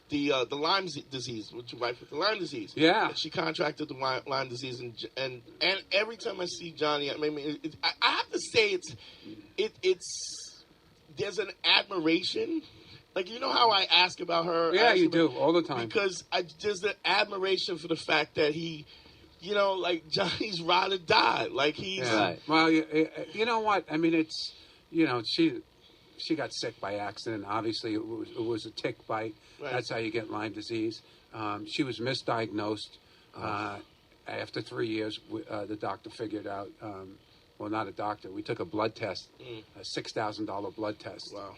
the Lyme disease, with your wife with the Lyme disease. Yeah. And she contracted the Lyme disease, and every time I see Johnny, I mean, I have to say it's there's an admiration. Like, you know how I ask about her? Yeah, you do, all the time. Because there's an admiration for the fact that he, like, Johnny's ride or die. Like, he's... Yeah. Right. Well, you know what? I mean, it's, she got sick by accident. Obviously, it was a tick bite. Right. That's how you get Lyme disease. She was misdiagnosed. After 3 years, the doctor figured out... well, not a doctor. We took a blood test, a $6,000 blood test. Wow.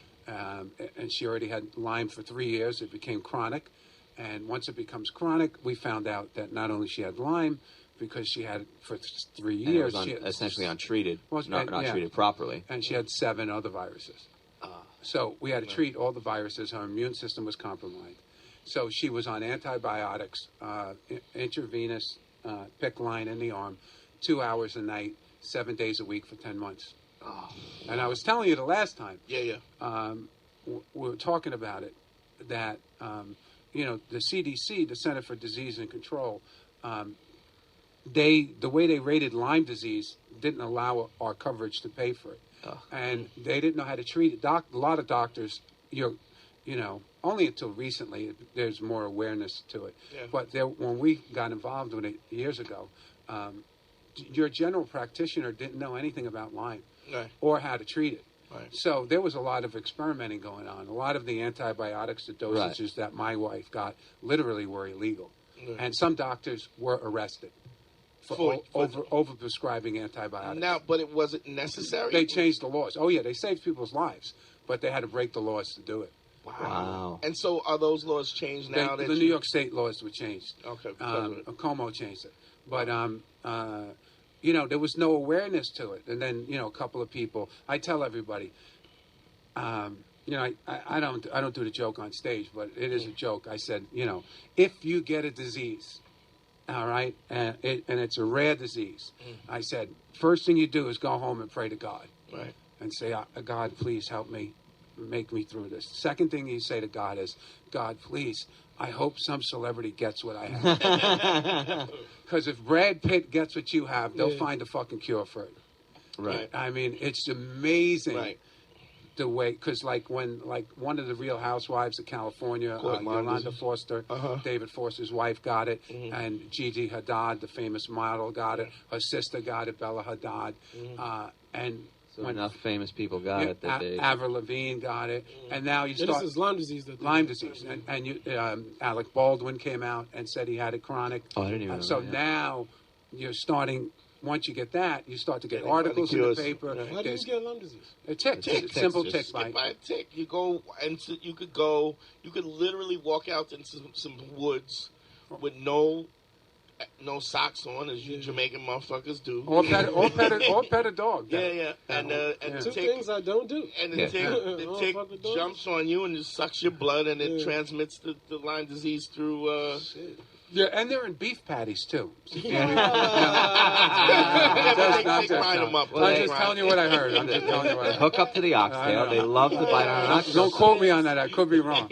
And she already had Lyme for 3 years. It became chronic. And once it becomes chronic, we found out that not only she had Lyme, because she had it for 3 years. And it was essentially untreated, not yeah. treated properly. And she had 7 other viruses. So we had to treat all the viruses. Her immune system was compromised. So she was on antibiotics, intravenous PICC line in the arm, 2 hours a night, 7 days a week for 10 months. Oh. And I was telling you the last time. Yeah. We were talking about it, that, the CDC, the Center for Disease and Control, the way they rated Lyme disease didn't allow our coverage to pay for it. Oh. And they didn't know how to treat it. A lot of doctors, only until recently, there's more awareness to it. Yeah. But when we got involved with it years ago, your general practitioner didn't know anything about Lyme. Right. Or how to treat it. Right. So there was a lot of experimenting going on. A lot of the antibiotics, the dosages that my wife got, literally were illegal. Right. And some doctors were arrested for over-prescribing antibiotics. Now, but it wasn't necessary? They changed the laws. Oh, yeah, they saved people's lives, but they had to break the laws to do it. Wow. And so are those laws changed now? The New York State laws were changed. Okay. Como changed it. But... there was no awareness to it. And then, a couple of people, I tell everybody, I don't do the joke on stage, but it is a joke. I said, if you get a disease, all right, and it's a rare disease, I said, first thing you do is go home and pray to God. Right. And say, God, please help me, make me through this. Second thing you say to God is, God, please, I hope some celebrity gets what I have. Because if Brad Pitt gets what you have, they'll find a fucking cure for it. Right. I mean, it's amazing the way, because when one of the Real Housewives of California, Yolanda Foster, David Foster's wife got it, and Gigi Hadid, the famous model, got it. Her sister got it, Bella Hadid, and... So enough famous people got it that they... Avril Lavigne got it, and now you start... This is Lyme disease. Lyme disease, and Alec Baldwin came out and said he had it chronic. Oh, I didn't even know So that. Now you're starting... Once you get that, you start to get articles in the paper. How do you get Lyme disease? A tick. It's a simple tick bite. By a tick. You go, and you could literally walk out into some woods with no socks on, as you Jamaican motherfuckers do. Or pet a dog. Yeah. And two things I don't do. And the tick jumps on you and it sucks your blood, and it transmits the Lyme disease through... Yeah, and they're in beef patties, too. I'm just telling you what I heard. Hook up to the oxtail. They love to bite on an oxtail. Don't quote me on that. I could be wrong.